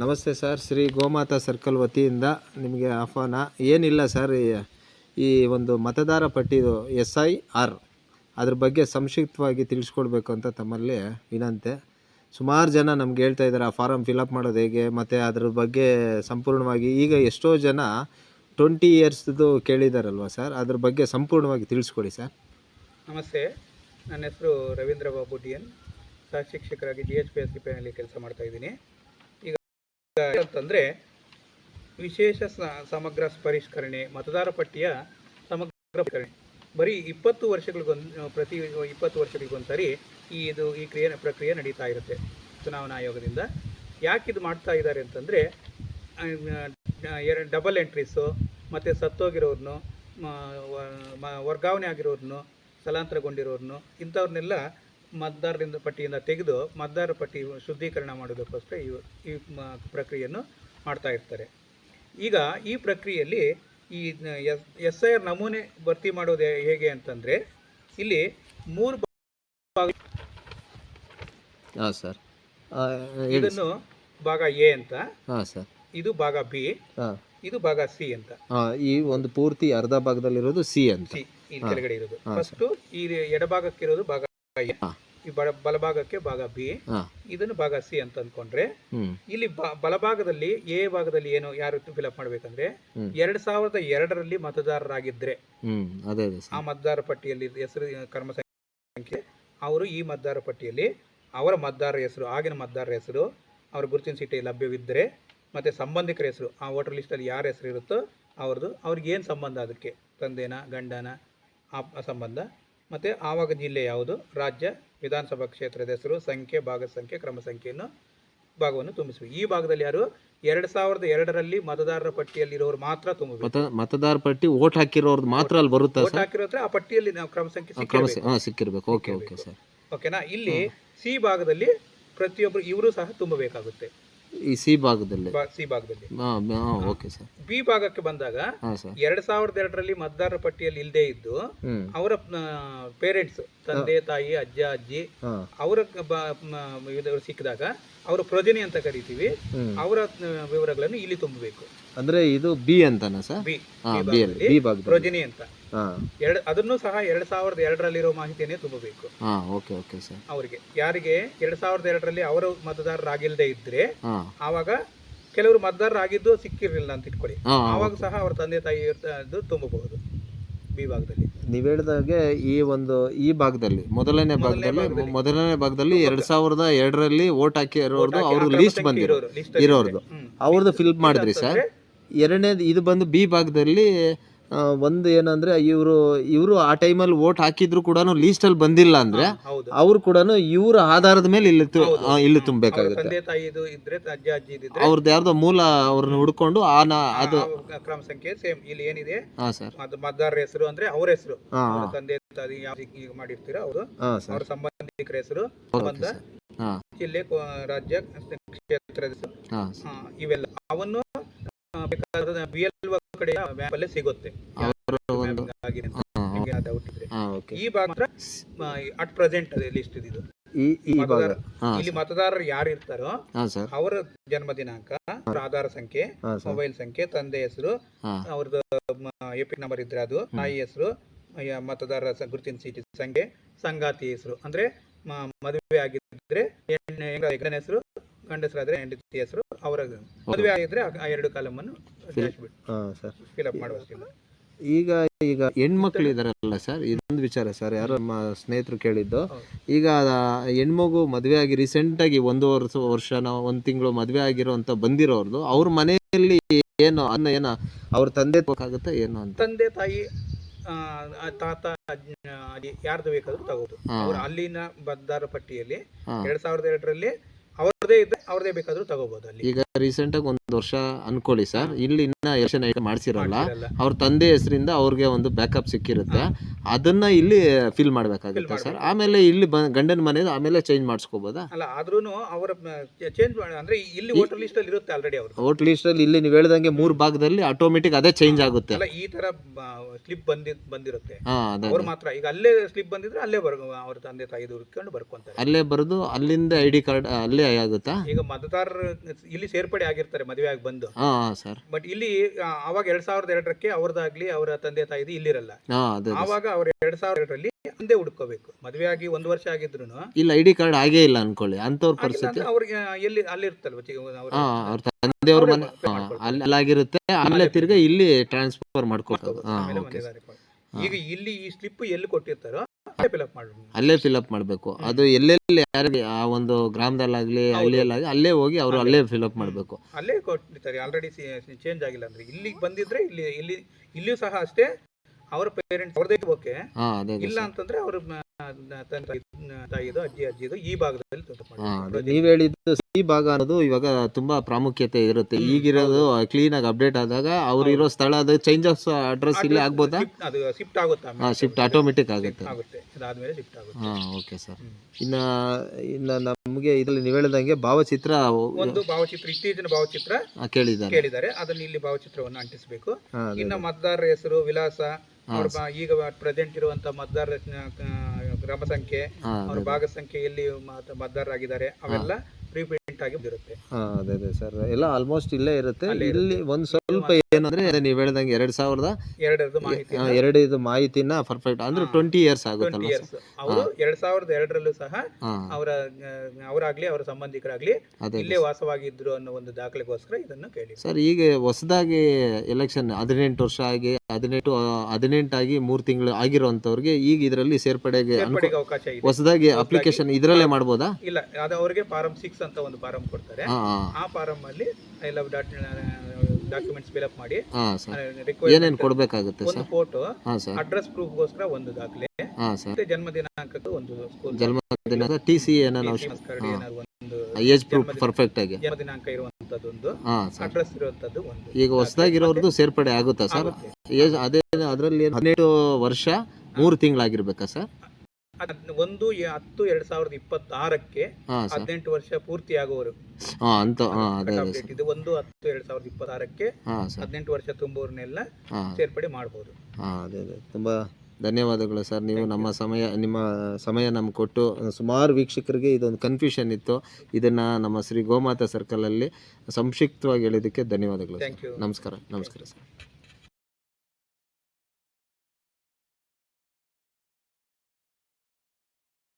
ನಮಸ್ತೆ sir, Shri ಗೋಮಾತಾ circle ವತಿಯಿಂದ ನಿಮಗೆ ಆಹ್ವಾನ. ಏನಿಲ್ಲ ಸರ್, ಈ ಒಂದು ಮತದಾರ ಪಟ್ಟಿದು SIR ಅದ್ರ ಬಗ್ಗೆ ಸಂಕ್ಷಿಪ್ತವಾಗಿ ತಿಳಿಸ್ಕೊಡ್ಬೇಕು ಅಂತ ತಮ್ಮಲ್ಲಿ ವಿನಂತಿ. ಸುಮಾರು ಜನ ನಮ್ಗೆ ಹೇಳ್ತಾ ಇದ್ದಾರೆ ಆ ಫಾರಮ್ ಫಿಲಪ್ ಮಾಡೋದು ಹೇಗೆ, ಮತ್ತು ಅದ್ರ ಬಗ್ಗೆ ಸಂಪೂರ್ಣವಾಗಿ ಈಗ ಎಷ್ಟೋ ಜನ 20 ಇಯರ್ಸ್ದು ಕೇಳಿದಾರಲ್ವ ಸರ್, ಅದ್ರ ಬಗ್ಗೆ ಸಂಪೂರ್ಣವಾಗಿ ತಿಳಿಸ್ಕೊಡಿ ಸರ್. ನಮಸ್ತೆ, ನನ್ನ ಹೆಸರು ರವೀಂದ್ರ ಬಾಬು DN, ಸಹ ಶಿಕ್ಷಕರಾಗಿ GHPSCPನಲ್ಲಿ ಕೆಲಸ ಮಾಡ್ತಾ ಇದ್ದೀನಿ. ಈಗ ಅಂತಂದರೆ ವಿಶೇಷ ಸಮಗ್ರ ಪರಿಷ್ಕರಣೆ, ಮತದಾರ ಪಟ್ಟಿಯ ಸಮಗ್ರ ಪರಿಷ್ಕರಣೆ ಬರೀ 20 ವರ್ಷಗಳಿಗೊಂದು ಪ್ರತಿ 20 ವರ್ಷಗಳಿಗೊಂದ್ಸರಿ ಈ ಪ್ರಕ್ರಿಯೆ ನಡೀತಾ ಇರುತ್ತೆ ಚುನಾವಣಾ ಆಯೋಗದಿಂದ. ಯಾಕಿದು ಮಾಡ್ತಾ ಇದ್ದಾರೆ ಅಂತಂದರೆ ಡಬಲ್ ಎಂಟ್ರೀಸು ಮತ್ತು ಸತ್ತೋಗಿರೋರನ್ನು, ವರ್ಗಾವಣೆ ಆಗಿರೋರನ್ನು, ಸ್ಥಳಾಂತರಗೊಂಡಿರೋರನ್ನು ಇಂಥವ್ರನ್ನೆಲ್ಲ ಮತದಾರರಿಂದ ಪಟ್ಟಿಯಿಂದ ತೆಗೆದು ಮತದಾರ ಪಟ್ಟಿ ಶುದ್ಧೀಕರಣ ಮಾಡೋದಕ್ಕೋಸ್ಕರ ಈ ಪ್ರಕ್ರಿಯೆಯನ್ನು ಮಾಡ್ತಾ ಇರ್ತಾರೆ. ಈಗ ಈ ಪ್ರಕ್ರಿಯೆಯಲ್ಲಿ ಈ SIR ನಮೂನೆ ಭರ್ತಿ ಮಾಡೋದು ಹೇಗೆ ಅಂತಂದರೆ ಇಲ್ಲಿ 3 ಭಾಗ. ಹಾಂ ಸರ್, ಇದನ್ನು ಭಾಗ A ಅಂತ, ಹಾಂ ಸರ್, ಇದು ಭಾಗ B, ಹಾಂ, ಇದು ಭಾಗ C ಅಂತ. ಈ ಒಂದು ಪೂರ್ತಿ ಅರ್ಧ ಭಾಗದಲ್ಲಿರೋದು C ಅಂತ, C ಈ ಕೆಳಗಡೆ ಇರೋದು. ಫಸ್ಟು ಈ ಎಡಭಾಗಕ್ಕಿರೋದು ಭಾಗ A, ಈ ಬಲಭಾಗಕ್ಕೆ ಭಾಗ B, ಇದನ್ನು ಭಾಗ C ಅಂತ ಅಂದ್ಕೊಂಡ್ರೆ, ಇಲ್ಲಿ ಬಲಭಾಗದಲ್ಲಿ A ಭಾಗದಲ್ಲಿ ಯಾರು ಫಿಲಪ್ ಮಾಡ್ಬೇಕಂದ್ರೆ 2002ರಲ್ಲಿ ಮತದಾರರಾಗಿದ್ರೆ ಆ ಮತದಾರ ಪಟ್ಟಿಯಲ್ಲಿ ಹೆಸರು ಕರ್ಮ ಸಂಖ್ಯೆ, ಅವರು ಈ ಮತದಾರ ಪಟ್ಟಿಯಲ್ಲಿ ಅವರ ಮತದಾರರ ಹೆಸರು, ಆಗಿನ ಮತದಾರರ ಹೆಸರು, ಅವರ ಗುರುತಿನ ಚೀಟಿ ಲಭ್ಯವಿದ್ದರೆ, ಮತ್ತು ಸಂಬಂಧಿಕರ ಹೆಸರು, ಆ ವೋಟರ್ ಲಿಸ್ಟಲ್ಲಿ ಯಾರ ಹೆಸರು ಇರುತ್ತೋ ಅವ್ರಿಗೆ ಏನು ಸಂಬಂಧ, ಅದಕ್ಕೆ ತಂದೆನ ಗಂಡನ ಆ ಸಂಬಂಧ, ಮತ್ತು ಆವಾಗ ಜಿಲ್ಲೆ ಯಾವುದು, ರಾಜ್ಯ, ವಿಧಾನಸಭಾ ಕ್ಷೇತ್ರದ ಹೆಸರು, ಸಂಖ್ಯೆ, ಭಾಗದ ಸಂಖ್ಯೆ, ಕ್ರಮ ಸಂಖ್ಯೆಯನ್ನು ಭಾಗವನ್ನು ತುಂಬಿಸಬೇಕು. ಈ ಭಾಗದಲ್ಲಿ ಯಾರು 2002ರಲ್ಲಿ ಮತದಾರರ ಪಟ್ಟಿಯಲ್ಲಿರೋರು ಮಾತ್ರ ತುಂಬಬೇಕು. ಮತದಾರ ಪಟ್ಟಿ ವೋಟ್ ಹಾಕಿರೋರ್ದು ಮಾತ್ರ ಅಲ್ಲಿ ಬರುತ್ತೆ. ವೋಟ್ ಹಾಕಿರೋದ್ರೆ ಆ ಪಟ್ಟಿಯಲ್ಲಿ ನಾವು ಕ್ರಮ ಸಂಖ್ಯೆ ಸಿಕ್ಕಿರಬೇಕು. ಓಕೆ ಓಕೆ ಸರ್, ಓಕೆನಾ. ಇಲ್ಲಿ C ಭಾಗದಲ್ಲಿ ಪ್ರತಿಯೊಬ್ಬರು ಇವರು ಸಹ ತುಂಬಬೇಕಾಗುತ್ತೆ. ಈ C ಭಾಗದಲ್ಲಿ ಓಕೆ ಸರ್. B ಭಾಗಕ್ಕೆ ಬಂದಾಗ 2002ರಲ್ಲಿ ಮತದಾರರ ಪಟ್ಟಿಯಲ್ಲಿ ಇಲ್ಲದೆ ಇದ್ದು ಅವರ ಪೇರೆಂಟ್ಸ್, ತಂದೆ ತಾಯಿ, ಅಜ್ಜ ಅಜ್ಜಿ, ಅವರ ಸಿಕ್ಕಿದಾಗ ಅವರ ಪ್ರೊಜನಿ ಅಂತ ಕರಿತೀವಿ, ಅವರ ವಿವರಗಳನ್ನು ಇಲ್ಲಿ ತುಂಬಬೇಕು. ಅಂದ್ರೆ ಇದು B ಅಂತಾನ ಸರ್? B ಪ್ರೊಜನಿ ಅಂತ. ಅದನ್ನು ಸಹ 2002ರಲ್ಲಿರೋ ಮಾಹಿತಿಯನ್ನೇ ತುಂಬಬೇಕು. ಅವರಿಗೆ ಯಾರಿಗೆ 2002ರಲ್ಲಿ ಅವರು ಮತದಾರರಾಗಿಲ್ಲದೆ ಇದ್ರೆ, ಆವಾಗ ಕೆಲವರು ಮತದಾರರಾಗಿದ್ದು ಸಿಕ್ಕಿರಲಿಲ್ಲ ಅಂತ ಇಟ್ಕೊಳ್ಳಿ, ಆವಾಗ ಸಹ ಅವರ ತಂದೆ ತಾಯಿ ತುಂಬಬಹುದು B ಭಾಗದಲ್ಲಿ. ನೀವ್ ಹೇಳಿದಾಗೆ ಈ ಭಾಗದಲ್ಲಿ ಮೊದಲನೇ ಭಾಗದಲ್ಲಿ 2002ರಲ್ಲಿ ವೋಟ್ ಹಾಕಿರೋದು ಅವ್ರ ಲೀಸ್ಟ್ ಇರೋರ್ದು ಅವ್ರದ್ದು ಫಿಲ್ ಮಾಡಿದ್ರಿ ಸರ್. ಎರಡನೇದು ಇದು ಬಂದು B ಭಾಗದಲ್ಲಿ ಒಂದು ಏನಂದ್ರೆ ಇವರು ಆ ಟೈಮಲ್ಲಿ ವೋಟ್ ಹಾಕಿದ್ರು ಕೂಡ ಲೀಸ್ಟ್ ಅಲ್ಲಿ ಬಂದಿಲ್ಲ ಅಂದ್ರೆ ಅವ್ರು ಕೂಡ ಇವ್ರ ಆಧಾರದ ಮೇಲೆ ಇಲ್ಲಿ ತುಂಬಬೇಕಾಗುತ್ತೆ. ಅವ್ರದ್ದು ಯಾರ್ದೋ ಮೂಲ ಅವ್ರನ್ನ ಹುಡ್ಕೊಂಡು ಅದು ಕ್ರಮ ಸಂಖ್ಯೆ ಸೇಮ್ ಇಲ್ಲಿ ಏನಿದೆ ಮತದಾರರ ಹೆಸರು ಅಂದ್ರೆ ಅವ್ರ ಹೆಸರು, ತಂದೆ ತಾಯಿ ಯಾವ ಮಾಡಿರ್ತೀರ ಅವರು, ಅವ್ರ ಸಂಬಂಧಿಕರ ಹೆಸರು, ಸಂಬಂಧ, ಜಿಲ್ಲೆ, ರಾಜ್ಯ, ಕ್ಷೇತ್ರದ ಇವೆಲ್ಲ ಅವನ್ನು ಕಡೆ ಮ್ಯಾಪಲ್ಲೇ ಸಿಗುತ್ತೆ. ಈ ಭಾಗ ಅಟ್ ಪ್ರೆಸೆಂಟ್ ಲಿಸ್ಟ್ ಇದು. ಇಲ್ಲಿ ಮತದಾರರು ಯಾರು ಇರ್ತಾರೋ ಅವರ ಜನ್ಮ ದಿನಾಂಕ, ಆಧಾರ ಸಂಖ್ಯೆ, ಮೊಬೈಲ್ ಸಂಖ್ಯೆ, ತಂದೆ ಹೆಸರು, ಅವ್ರದ್ದು ಎಪಿಕ್ ನಂಬರ್ ಇದ್ರೆ ಅದು, ತಾಯಿ ಹೆಸರು, ಮತದಾರರ ಗುರುತಿನ ಚೀಟಿ ಸಂಖ್ಯೆ, ಸಂಗಾತಿ ಹೆಸರು ಅಂದ್ರೆ ಮದುವೆ ಆಗಿದ್ರೆ ಹೆಣ್ಣನ ಹೆಸರು, ಗಂಡಸರಾದ್ರೆ ಹೆಂಡತಿ ಹೆಸರು, ಅವರ ಮದುವೆ ಆಗಿದ್ರೆ ಆ 2 ಕಾಲಮನ್ನು ಫಿಲಪ್ ಮಾಡಬೇಕಿಲ್ಲ. ಈಗ ಹೆಣ್ಮಕ್ಳು ಇದಾರಲ್ಲ ಸರ್, ಇದೊಂದು ವಿಚಾರ ಸರ್, ಯಾರೋ ನಮ್ಮ ಸ್ನೇಹಿತರು ಕೇಳಿದ್ದು. ಈಗ ಹೆಣ್ಮಗು ಮದುವೆ ಆಗಿ ರೀಸೆಂಟ್ ಆಗಿ 1 ವರ್ಷ 1 ತಿಂಗಳು ಮದುವೆ ಆಗಿರೋಂತ ಬಂದಿರೋರ್ದು ಅವ್ರ ಮನೆಯಲ್ಲಿ ಏನು ಅವ್ರ ತಂದೆ ಬೇಕಾಗುತ್ತೆ ಏನು ಅಂತ, ತಂದೆ ತಾಯಿ, ತಾತ, ಯಾರ್ದು ಬೇಕಾದ್ರೂ ತಗೋದು. ಅವ್ರ ಅಲ್ಲಿನ ಮತದಾರ ಪಟ್ಟಿಯಲ್ಲಿ 2002ರಲ್ಲಿ ಅವ್ರದೇ ಬೇಕಾದ್ರೂ ತಗೋಬಹುದು. ಅಲ್ಲಿ ಈಗ ರೀಸೆಂಟ್ ಆಗಿ 1 ವರ್ಷ ಅನ್ಕೊಳ್ಳಿ ಸರ್, ಇಲ್ಲಿ ಇನ್ನ ಎಲೆಕ್ಷನ್ ಮಾಡ್ಸಿರಲ್ಲ, ಅವ್ರ ತಂದೆ ಹೆಸರಿಂದ ಅವ್ರಿಗೆ ಒಂದು ಬ್ಯಾಕಪ್ ಸಿಕ್ಕಿರುತ್ತೆ, ಅದನ್ನ ಇಲ್ಲಿ ಫಿಲ್ ಮಾಡ್ಬೇಕಾಗುತ್ತೆ ಸರ್. ಆಮೇಲೆ ಇಲ್ಲಿ ಗಂಡನ ಮನೆ ಆಮೇಲೆ ಚೇಂಜ್ ಮಾಡಿಸ್ಕೋಬಹುದಾ? ಅಲ್ಲ, ಆದ್ರೂನು ಅವರ ಚೇಂಜ್ ಅಂದ್ರೆ ಇಲ್ಲಿ ವೋಟರ್ ಲಿಸ್ಟ್ ಅಲ್ಲಿ ಇರುತ್ತೆ ಆಲ್ರೆಡಿ. ಅವರು ವೋಟರ್ ಲಿಸ್ಟ್ ಅಲ್ಲಿ ಇಲ್ಲಿ ನೀವು ಹೇಳ್ದಂಗೆ 3 ಭಾಗದಲ್ಲಿ ಆಟೋಮೆಟಿಕ್ ಅದೇ ಚೇಂಜ್ ಆಗುತ್ತೆ. ಅಲ್ಲ, ಈ ತರ ಸ್ಲಿಪ್ ಬಂದಿರುತ್ತೆ ಅವ್ರು ಮಾತ್ರ. ಈಗ ಅಲ್ಲೇ ಸ್ಲಿಪ್ ಬಂದಿದ್ರೆ ಅಲ್ಲೇ ಅವ್ರ ತಂದೆ ತಾಯಿ ಹುಡ್ಕೊಂಡು ಬರ್ಕೊಂತಾರೆ, ಅಲ್ಲೇ ಬರೆದು ಅಲ್ಲಿಂದ ID ಕಾರ್ಡ್ ಅಲ್ಲೇ ಆಗುತ್ತಾ? ಈಗ ಮತದಾರರು ಇಲ್ಲಿ ಸೇರ್ಪಡೆ ಆಗಿರ್ತಾರೆ ಮದುವೆ ಆಗಿ ಬಂದು. ಹಾಂ ಸರ್. ಬಟ್ ಇಲ್ಲಿ ಅವಾಗ 2002ಕ್ಕೆ ಅವ್ರದ್ದಾಗ್ಲಿ ಅವರ ತಂದೆ ತಾಯಿದು ಇಲ್ಲಿರಲ್ಲ. ಹಾಂ ಅದೇ ಆವಾಗ ಅವ್ರು 2002ರಲ್ಲಿ ಮುಂದೆ ಹುಡ್ಕೋಬೇಕು. ಮದುವೆ ಆಗಿ 1 ವರ್ಷ ಆಗಿದ್ರು ಇಲ್ಲ ID ಕಾರ್ಡ್ ಆಗೇ ಇಲ್ಲ ಅನ್ಕೊಳ್ಳಿ ಅಂಥವ್ರ ಪರಿಸ್ಥಿತಿ. ಅವ್ರಿಗೆ ಎಲ್ಲಿ ಅಲ್ಲಿರ್ತಲ್ವ ಹಾಂ ಅವ್ರ ತಂದೆಯವ್ರ ಮನೆ ಅಲ್ಲಾಗಿರುತ್ತೆ, ಆಮೇಲೆ ತಿರ್ಗಾ ಇಲ್ಲಿ ಟ್ರಾನ್ಸ್ಫರ್ ಮಾಡ್ಕೊಳ್ತಾರೆ. ಹಾಂ ಓಕೆ. ಈಗ ಇಲ್ಲಿ ಈ ಸ್ಲಿಪ್ ಎಲ್ಲಿ ಕೊಟ್ಟಿರ್ತಾರೋ ಫಿಲ್ಅಪ್ ಮಾಡಬೇಕು, ಅಲ್ಲೇ ಫಿಲ್ಅಪ್ ಮಾಡಬೇಕು. ಅದು ಎಲ್ಲೆಲ್ಲಿ ಯಾರಿಗೆ ಆ ಒಂದು ಗ್ರಾಮದಲ್ಲಾಗಲಿ ಹಳ್ಳಿಯಲ್ಲಾಗಲಿ ಅಲ್ಲೇ ಹೋಗಿ ಅವರು ಅಲ್ಲೇ ಫಿಲ್ಅಪ್ ಮಾಡಬೇಕು. ಅಲ್ಲೇ ಕೊಟ್ಟಿರ್ತಾರೆ. ಆಲ್ರೆಡಿ ಚೇಂಜ್ ಆಗಿಲ್ಲ ಅಂದ್ರೆ ಇಲ್ಲಿಗೆ ಬಂದಿದ್ರೆ ಇಲ್ಲಿಯೂ ಸಹ ಅಷ್ಟೇ ಅವರ ಪೇರೆಂಟ್ಸ್ ಅವ್ರದೇ ಓಕೆ. ಇಲ್ಲ ಅಂತಂದ್ರೆ ಅವ್ರ ತಾಯಿದು ಅಜ್ಜಿದು ಈ ಭಾಗದಲ್ಲಿ ನೀವ್ ಹೇಳಿದ್ದು ಈ ಭಾಗ ಅನ್ನೋದು ಇವಾಗ ತುಂಬಾ ಪ್ರಾಮುಖ್ಯತೆ ಇರುತ್ತೆ. ಈಗಿರೋದು ಕ್ಲೀನ್ ಆಗಿ ಅಪ್ಡೇಟ್ ಆದಾಗ ಅವ್ರು ಇರೋ ಸ್ಥಳ ಅದು ಚೇಂಜ್ ಆಫ್ ಅಡ್ರೆಸ್ ಇಲ್ಲಿ ಆಗ್ಬೋದಾ? ಅದು ಶಿಫ್ಟ್ ಆಗುತ್ತೆ, ಶಿಫ್ಟ್ ಆಟೋಮೆಟಿಕ್ ಆಗುತ್ತೆ. ಅದಾದ್ಮೇಲೆ ಶಿಫ್ಟ್ ಆಗುತ್ತೆ. Okay sir. ಇನ್ನ ನಮಗೆ ಇದ್ರಲ್ಲಿ ನೀವು ಹೇಳಿದಂಗೆ ಭಾವಚಿತ್ರ, ಒಂದು ಭಾವಚಿತ್ರ, ಇತ್ತೀಚಿನ ಭಾವಚಿತ್ರ ಕೇಳಿದ್ದಾರೆ, ಅದನ್ನ ಇಲ್ಲಿ ಭಾವಚಿತ್ರವನ್ನು ಅಂಟಿಸಬೇಕು. ಇನ್ನ ಮತದಾರರ ಹೆಸರು, ವಿಳಾಸ, ಈಗ ಪ್ರೆಸೆಂಟ್ ಇರುವಂತ ಮತದಾರರ ಗ್ರಾಮ ಸಂಖ್ಯೆ, ಅವ್ರ ಭಾಗ ಸಂಖ್ಯೆ, ಎಲ್ಲಿ ಮತದಾರರಾಗಿದ್ದಾರೆ ಅವೆಲ್ಲ ಪ್ರಿಪ್ರಿಂಟ್ ಆಗಿ ಬಂದಿರುತ್ತೆ. ಅದೇ ಸರ್, ಎಲ್ಲ ಆಲ್ಮೋಸ್ಟ್ ಇಲ್ಲೇ ಇರುತ್ತೆ. ಇಲ್ಲಿ ಒಂದ್ ಸ್ವಲ್ಪ ಏನಂದ್ರೆ ನೀವು ಹೇಳ್ದಂಗೆ 2002 ಮಾಹಿತಿನ ಪರ್ಫೆಕ್ಟ್ ಅಂದ್ರೆ 20 ಇಯರ್ಸ್ ಆಗುತ್ತಲ್ಲ. ಅವರು 2002ರಲ್ಲೂ ಸಹ ಅವರಾಗ್ಲಿ ಅವರ ಸಂಬಂಧಿಕರಾಗ್ಲಿ ಇಲ್ಲೇ ವಾಸವಾಗಿದ್ರು ಅನ್ನೋ ಒಂದು ದಾಖಲೆಗೋಸ್ಕರ ಇದನ್ನು ಕೇಳಿ ಸರ್. ಈಗ ಹೊಸದಾಗಿ ಎಲೆಕ್ಷನ್ 18 ವರ್ಷ ಆಗಿ 18 ಆಗಿ 3 ತಿಂಗಳು ಆಗಿರುವಂತವ್ರಿಗೆ ಈಗ ಇದರಲ್ಲಿ ಸೇರ್ಪಡೆಗೆ ಅವಕಾಶ ಇದೆ. ಹೊಸದಾಗಿ ಅಪ್ಲಿಕೇಶನ್ ಇದರಲ್ಲೇ ಮಾಡ್ಬೋದಾ? ಇಲ್ಲ, ಅದು ಅವರಿಗೆ ಫಾರಂ 6 ಅಂತ ಒಂದು ಫಾರಂ ಕೊಡ್ತಾರೆ. ಆ ಫಾರಂ ಅಲ್ಲಿ ಎಲ್ಲ ಡಾಕ್ಯುಮೆಂಟ್ಸ್ ಫಿಲ್ ಅಪ್ ಮಾಡಿ ಏನೇನು ಕೊಡಬೇಕಾಗುತ್ತೆ ಒಂದು ಫೋಟೋ, ಅಡ್ರೆಸ್ ಪ್ರೂಫ್ ಗೋಸ್ಕರ ಒಂದು ದಾಖಲೆ, ಮತ್ತೆ ಜನ್ಮ ದಿನಾಂಕಕ್ಕೆ ಒಂದು ಜನ್ಮದಿನ TC ಏನಾದ್ರು ಒಂದು ಏಜ್ ಪ್ರೂಫ್ ಪರ್ಫೆಕ್ಟ್ ಆಗಿ ಜನ್ಮ ದಿನಾಂಕ ಇರುವಂತದ್ದು ಒಂದು, ಅಡ್ರೆಸ್ ಇರುವಂತದ್ದು ಒಂದು. ಈಗ ಹೊಸದಾಗಿರೋರ್ದು ಸೇರ್ಪಡೆ ಆಗುತ್ತಾ ಸರ್? ಅದೇ ಅದರಲ್ಲಿ 18 ವರ್ಷ 3 ತಿಂಗಳಾಗಿರ್ಬೇಕಾ ಸರ್? 1/10/2026ಕ್ಕೆ 18 ವರ್ಷ ಪೂರ್ತಿ ಆಗುವರು ಇದು 1/10/2026ಕ್ಕೆ 18 ವರ್ಷ ತುಂಬುವವರನ್ನೆಲ್ಲ ಸೇರ್ಪಡೆ ಮಾಡಬಹುದು. ಅದೇ ತುಂಬಾ ಧನ್ಯವಾದಗಳು ಸರ್. ನೀವು ನಿಮ್ಮ ಸಮಯ ನಮ್ಗೆ ಕೊಟ್ಟು ಸುಮಾರು ವೀಕ್ಷಕರಿಗೆ ಇದೊಂದು ಕನ್ಫ್ಯೂಷನ್ ಇತ್ತು, ಇದನ್ನ ನಮ್ಮ ಶ್ರೀ ಗೋಮಾತಾ ಸರ್ಕಲ್ ಅಲ್ಲಿ ಸಂಕ್ಷಿಪ್ತವಾಗಿ ಹೇಳಿದ್ದಕ್ಕೆ ಧನ್ಯವಾದಗಳು. ನಮಸ್ಕಾರ ಸರ್.